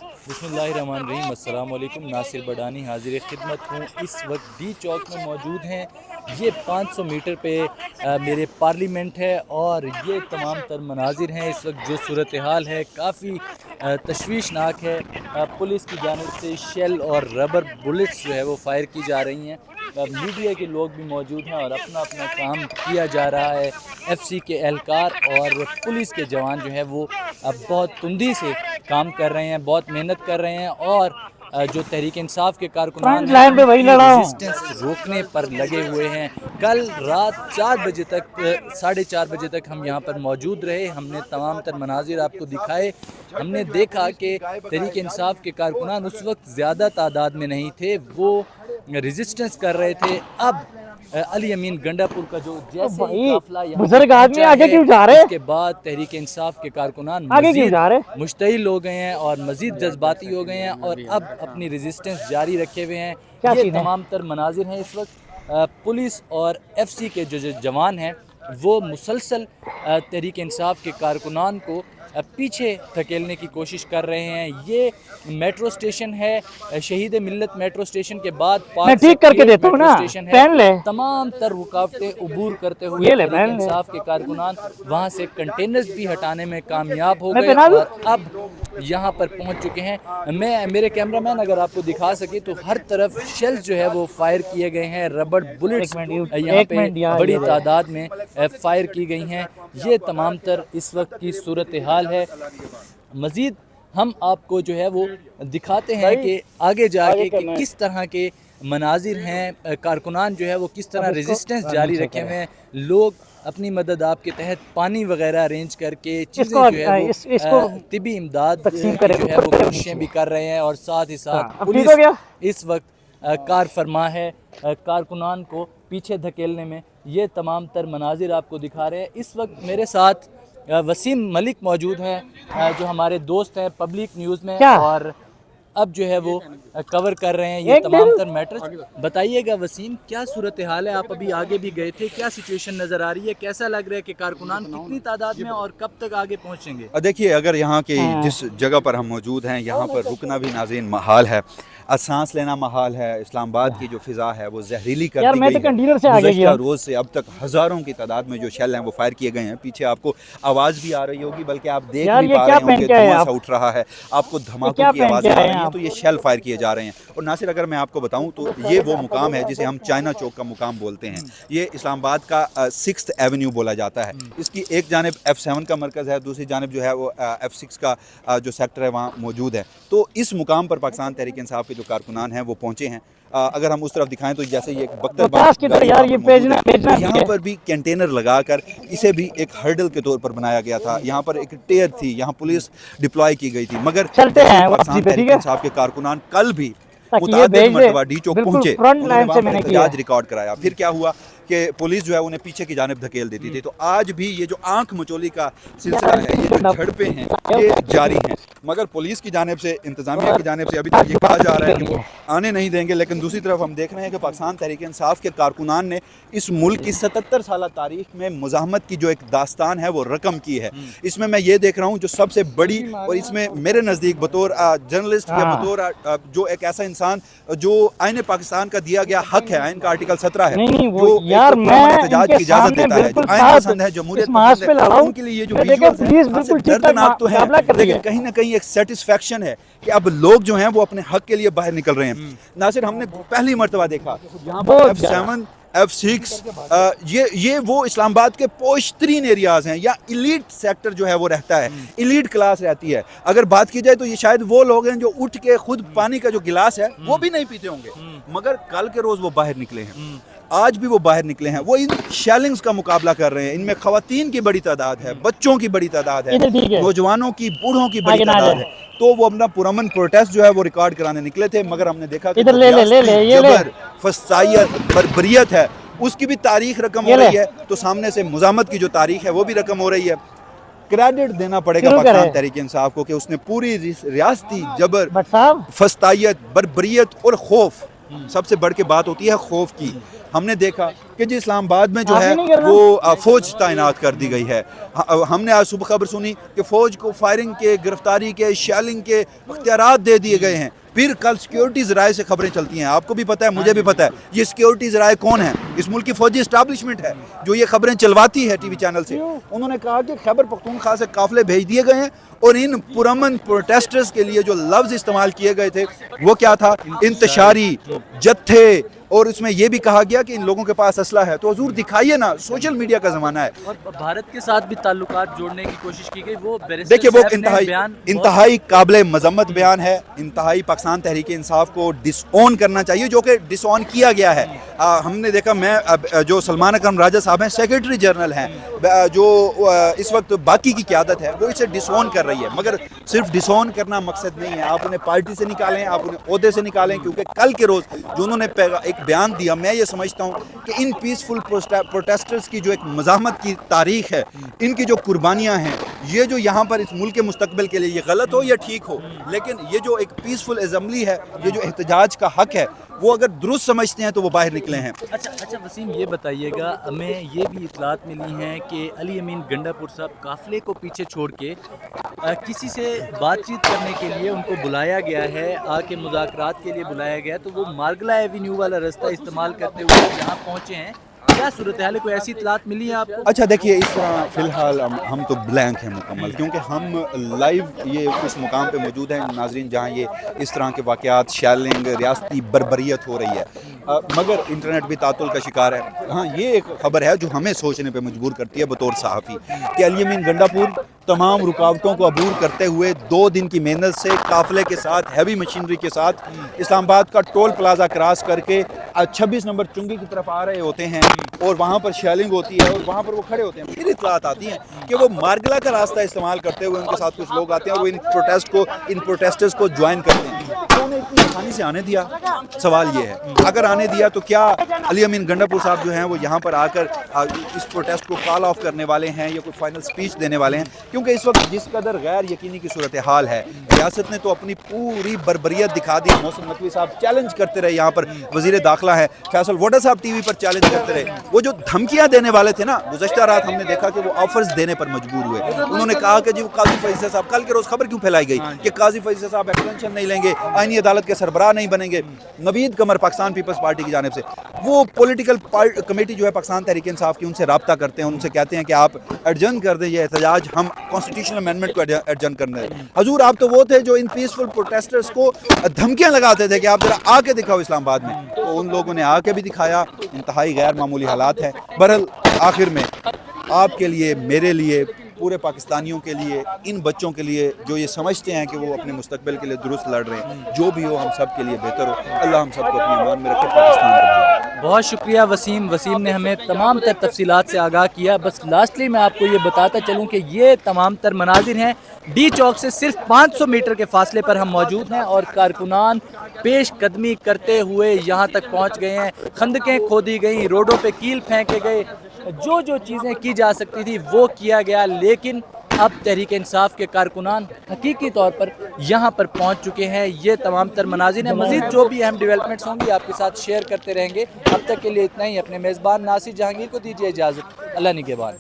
बिस्मिल्लाहिर्रहमानिर्रहीम। अस्सलाम वालेकुम। नासिर बडानी हाजिर खिदमत हूँ। इस वक्त डी चौक में मौजूद हैं। ये 500 मीटर पे मेरे पार्लियामेंट है और ये तमाम तर मनाजिर हैं। इस वक्त जो सूरत हाल है काफ़ी तशवीशनाक है। पुलिस की जानिब से शेल और रबर बुलेट्स जो है वो फायर की जा रही हैं। मीडिया के लोग भी मौजूद हैं और अपना अपना काम किया जा रहा है। एफसी के एहलकार और पुलिस के जवान जो है वो अब बहुत तुंदी से काम कर रहे हैं, बहुत मेहनत कर रहे हैं और जो तहरीक इंसाफ के कारकुनान हैं उनकी रेजिस्टेंस रोकने पर लगे हुए हैं। कल रात 4 बजे तक 4:30 बजे तक हम यहाँ पर मौजूद रहे। हमने तमाम तर मनाजिर आपको दिखाए। हमने देखा कि तहरीक इंसाफ के कारकुनान उस वक्त ज़्यादा तादाद में नहीं थे, वो रेजिस्टेंस कर रहे थे। अब अली अमीन गंडापुर का जो जैसे काफिला बुजुर्ग आदमी आगे क्यों जा रहे हैं? इसके बाद तहरीक इंसाफ के कारकुनान मजीद मुश्तइल हो गए हैं और मजीद जज्बाती हो गए हैं और अब अपनी रेजिस्टेंस जारी रखे हुए हैं। ये तमाम तर मनाजिर हैं इस वक्त। पुलिस और एफसी के जो जवान हैं वो मुसलसल तहरीक इंसाफ के कारकुनान को पीछे धकेलने की कोशिश कर रहे हैं। ये मेट्रो स्टेशन है, शहीद मिल्लत मेट्रो स्टेशन के बाद मैं ठीक करके देता हूँ ना, पहन ले। तमाम तर रुकावटें उबूर करते हुए तहरीक इंसाफ के कारकुनान वहाँ से कंटेनर्स भी हटाने में कामयाब हो गए और अब यहाँ पर पहुँच चुके हैं। मेरे कैमरामैन अगर आपको दिखा सके तो हर तरफ शेल्स जो है वो फायर किए गए हैं। रबड़ बुलेट्स यहाँ पे बड़ी तादाद में फायर की गई हैं। ये तमाम तर इस वक्त की सूरत हाल है। मज़ीद हम आपको जो है वो दिखाते हैं कि आगे जाके कि किस तरह के मनाजिर हैं। कारकुनान जो है वो किस तरह रेजिस्टेंस जारी रखे हुए हैं। लोग अपनी मदद आपके तहत पानी वगैरह अरेंज करके चीज़ें जो है वो तिबी इमदाद जो है वो कोशिशें भी कर रहे हैं और साथ ही साथ पुलिस इस वक्त कार फरमा है कारकुनान को पीछे धकेलने में। ये तमाम तर मनाजिर आपको दिखा रहे हैं। इस वक्त मेरे साथ वसीम मलिक मौजूद हैं जो हमारे दोस्त हैं पब्लिक न्यूज़ में और अब जो है वो कवर कर रहे हैं ये तमाम तर मैटर्स। बताइएगा वसीम, क्या सूरत हाल है? आप अभी आगे भी गए थे, क्या सिचुएशन नज़र आ रही है? कैसा लग रहा है कि कारकुनान कितनी तादाद में और कब तक आगे पहुंचेंगे? देखिए, अगर यहाँ के जिस जगह पर हम मौजूद हैं यहाँ पर रुकना भी नाज़रीन महल है, सांस लेना महल है। इस्लामाबाद की जो फ़िज़ा है वो जहरीली कर दी गई है। गुज़श्ता रोज़ से अब तक हज़ारों की तादाद में जो शेल हैं वो फायर किए गए हैं। पीछे आपको आवाज़ भी आ रही होगी, बल्कि आप देख भी पा रहे होंगे धुआं सा उठ रहा है, आपको धमाकों की आवाज़ आ रही है। तो ये शेल फायर किए जा रहे हैं। और नासिर, अगर मैं आपको बताऊं तो ये वो मुकाम है जिसे हम चाइना चौक का मुकाम बोलते हैं। ये इस्लामाबाद का 6th एवेन्यू बोला जाता है। इसकी एक जानिब F7 का मरकज़ है, दूसरी जानिब जो है वो F6 का जो सेक्टर है वहाँ मौजूद है। तो इस मुकाम पर पाकिस्तान तहरीक इंसाफ के जो कारकुनान हैं वो पहुँचे हैं। अगर हम उस तरफ दिखाएं तो जैसे ये यहाँ पर भी कंटेनर लगाकर इसे भी एक हर्डल के तौर पर बनाया गया था। यहाँ पर एक टेयर थी, यहाँ पुलिस डिप्लॉय की गई थी। मगर पाकिस्तान तहरीक इंसाफ के कारकुनान कल भी मुतादिद मरतबा डी चौक पहुंचे, उन्होंने एहतजाज रिकॉर्ड कराया। फिर क्या हुआ कि पुलिस जो है उन्हें पीछे की जानिब धकेल देती थी। तो आज भी ये जो आंख मचोली का सिलसिला है, ये जो झड़पें हैं ये जारी हैं। मगर पुलिस की जानिब से, इंतजामिया की जानिब से अभी तक ये कहा जा रहा है कि वो आने नहीं देंगे। लेकिन दूसरी तरफ हम देख रहे हैं कि पाकिस्तान तहरीक इंसाफ के कारकुनान ने इस मुल्क की 77 साल तारीख में मुज़ाहमत की जो एक दास्तान है वो रकम की है। इसमें मैं ये देख रहा हूँ जो सबसे बड़ी, और इसमें मेरे नज़दीक बतौर जर्नलिस्ट या बतौर जो एक ऐसा इंसान जो आईन पाकिस्तान का दिया गया हक है, आइन का आर्टिकल 17 है जो एहतजाज की इजाजत देता है, जो आइन पसंद है, जमहूरियत पसंद है, उनके लिए ये जो विजुअल्स दर्दनाक तो है, लेकिन कहीं ना कहीं एक सेटिस्फेक्शन है कि अब लोग जो हैं वो अपने हक के लिए बाहर निकल रहे हैं। नासिर, हमने पहली मर्तबा देखा यहाँ पर F7 F6 ये वो इस्लामाबाद के पोश तरीन एरियाज़ हैं या इलीट सेक्टर जो है वो रहता है, इलीट क्लास रहती है। अगर बात की जाए तो ये शायद वो लोग हैं जो उठ के खुद पानी का जो गिलास है वो भी नहीं पीते होंगे, मगर कल के रोज़ वो बाहर निकले हैं, आज भी वो बाहर निकले हैं। वो इन शेलिंग्स का मुकाबला कर रहे हैं। इनमें ख़वातीन की बड़ी तादाद है, बच्चों की बड़ी तादाद है, नौजवानों की, बूढ़ों की बड़ी तादाद है। तो वो अपना पुरअमन प्रोटेस्ट जो है वो रिकॉर्ड कराने निकले थे, मगर हमने देखा कि जबर, फसाइयत, बर्बरियत है उसकी भी तारीख रकम हो रही है। तो सामने से मुज़ाहमत की जो तारीख है वो भी रकम हो रही है। क्रेडिट देना पड़ेगा पाकिस्तान तहरीक इंसाफ को कि उसने पूरी रियासती जबर, फसाइयत, बर्बरियत और खौफ सबसे बढ़ के बात होती है खौफ की। हमने देखा कि जी इस्लामाबाद में जो है वो फौज तैनात कर दी गई है। हमने आज सुबह खबर सुनी कि फौज को फायरिंग के, गिरफ्तारी के, शेलिंग के इख्तियारात दे दिए गए हैं। फिर कल सिक्योरिटी ज़राए से खबरें चलती हैं, आपको भी पता है, मुझे भी पता है, ये सिक्योरिटी ज़राए कौन है? इस मुल्क की फौजी इस्टेब्लिशमेंट है जो ये खबरें चलवाती है टीवी चैनल से। उन्होंने कहा कि खैबर पख्तूनख्वा से काफिले भेज दिए गए हैं और इन पुरअमन प्रोटेस्टर्स के लिए जो लफ्ज़ इस्तेमाल किए गए थे वो क्या था? इंतशारी, जत्थे, और उसमें यह भी कहा गया कि इन लोगों के पास असला है। तो हुजूर दिखाइए ना, सोशल मीडिया का ज़माना है। और भारत के साथ भी ताल्लुकात जोड़ने की कोशिश की गई। वो देखिए वो इंतहाई काबिल मजम्मत बयान है। इंतहाई पाकिस्तान तहरीक इंसाफ को डिसऑन करना चाहिए, जो कि डिसऑन किया गया है। हमने देखा, मैं जो सलमान अकरम राजा साहब हैं, सेक्रेटरी जनरल हैं, जो इस वक्त बाकी की क़यादत है वो इसे डिसऑन कर रही है। मगर सिर्फ डिसऑन करना मकसद नहीं है, आप उन्हें पार्टी से निकालें, आप उन्हें ओहदे से निकालें, क्योंकि कल के रोज़ जो उन्होंने एक बयान दिया, मैं ये समझता हूँ कि इन पीसफुल प्रोटेस्टर्स की जो एक मज़ाहमत की तारीख है, इनकी जो कुर्बानियाँ हैं, ये जो यहाँ पर इस मुल्क के मुस्तकबिल के लिए, ये गलत हो या ठीक हो, लेकिन ये जो एक पीसफुल असेंबली है, ये जो एहतजाज का हक है, वो अगर दुरुस्त समझते हैं तो वो बाहर निकले हैं। अच्छा वसीम, ये बताइएगा, हमें ये भी इतलात मिली हैं कि अली अमीन गंडापुर साहब काफ़िले को पीछे छोड़ के किसी से बातचीत करने के लिए उनको बुलाया गया है, आके मुज़ाकरात के लिए बुलाया गया है, तो वो मार्गला एवेन्यू वाला रास्ता इस्तेमाल करते हुए यहाँ पहुँचे हैं। क्या सूरत हाल है, कोई ऐसी इतलात मिली है आपको? अच्छा देखिए, इस तरह फ़िलहाल हम तो ब्लैंक हैं मुकम्मल, क्योंकि हम लाइव ये उस मुकाम पे मौजूद हैं नाज़रीन जहाँ ये इस तरह के वाक़यात, शेलिंग, रियासती बर्बरियत हो रही है। मगर इंटरनेट भी तातुल का शिकार है। हाँ, ये एक ख़बर है जो हमें सोचने पे मजबूर करती है बतौर सहाफ़ी, कि अली अमीन गंडापुर तमाम रुकावटों को अबूर करते हुए 2 दिन की मेहनत से काफ़िले के साथ, हैवी मशीनरी के साथ इस्लामाबाद का टोल प्लाजा क्रॉस करके 26 नंबर चुंगी की तरफ आ रहे होते हैं, और वहाँ पर शेलिंग होती है और वहाँ पर वो खड़े होते हैं। फिर इत्तलात आती हैं कि वो मार्गला का रास्ता इस्तेमाल करते हुए उनके साथ कुछ लोग आते हैं और वो इन प्रोटेस्टर्स को ज्वाइन करते हैं। तो उन्हें इतनी आसानी से आने दिया? सवाल ये है, अगर आने दिया तो क्या अली अमीन गंडापुर साहब जो हैं वो यहाँ पर आकर इस प्रोटेस्ट को कॉल ऑफ करने वाले हैं या कोई फाइनल स्पीच देने वाले हैं? क्योंकि इस वक्त जिस कदर गैर यकीनी की सूरत हाल है, रियासत ने तो अपनी पूरी बर्बरियत दिखा दी। मोहसिन नकवी साहब चैलेंज करते रहे, यहाँ पर वज़ीर दाखिला है फैसल वोडा साहब टीवी पर चैलेंज करते रहे। वो जो धमकियाँ देने वाले थे ना, गुज़श्ता रात हमने देखा कि वो ऑफर्स देने पर मजबूर हुए। उन्होंने कहा कि जी वो काजी फैसल साहब, कल के रोज़ खबर क्यों फैलाई गई कि काजी फैसल साहब एक्सटेंशन नहीं लेंगे, आईनी अदालत के सरबराह नहीं बनेंगे। नवीद कमर पाकिस्तान पीपल्स पार्टी की जानिब से वो पॉलिटिकल कमेटी जो है पाकिस्तान तहरीक इंसाफ की, उनसे रब्ता करते हैं, उनसे कहते हैं कि आप एडजर्न कर दें ये एहतजाज, हम कॉन्स्टिट्यूशनल अमेंडमेंट को एडजर्न करना है। हजूर आप तो वो थे जो इन पीसफुल प्रोटेस्टर्स को धमकियां लगाते थे कि आप जरा आके दिखाओ इस्लामाबाद में, तो उन लोगों ने आके भी दिखाया। इंतहाई गैर मामूली हालात है। बहरहाल आखिर में आपके लिए, मेरे लिए, पूरे पाकिस्तानियों के लिए, इन बच्चों के लिए जो ये समझते हैं कि वो अपने मुस्तकबिल के लिए दुरुस्त लड़ रहे हैं, जो भी हो हम सब के लिए बेहतर हो। अल्लाह हम सबको अपनी ईमान में रखे, पाकिस्तान को। बहुत शुक्रिया वसीम ने हमें तमाम तर तफसीलात से आगाह किया। बस लास्टली मैं आपको ये बताता चलूँ कि ये तमाम तर मनाजिर हैं डी चौक से सिर्फ 500 मीटर के फासले पर हम मौजूद हैं, और कारकुनान पेश कदमी करते हुए यहाँ तक पहुँच गए हैं। खंदकें खोदी गई, रोडों पे कील फेंके गए, जो चीज़ें की जा सकती थी वो किया गया, लेकिन अब तहरीक इंसाफ के कारकुनान हकीकी तौर पर यहाँ पर पहुँच चुके हैं। ये तमाम तर मनाजिर हैं। मज़ीद जो भी अहम डेवलपमेंट्स होंगी आपके साथ शेयर करते रहेंगे। अब तक के लिए इतना ही। अपने मेज़बान नासिर जहांगीर को दीजिए इजाज़त। अल्लाह निगहबान।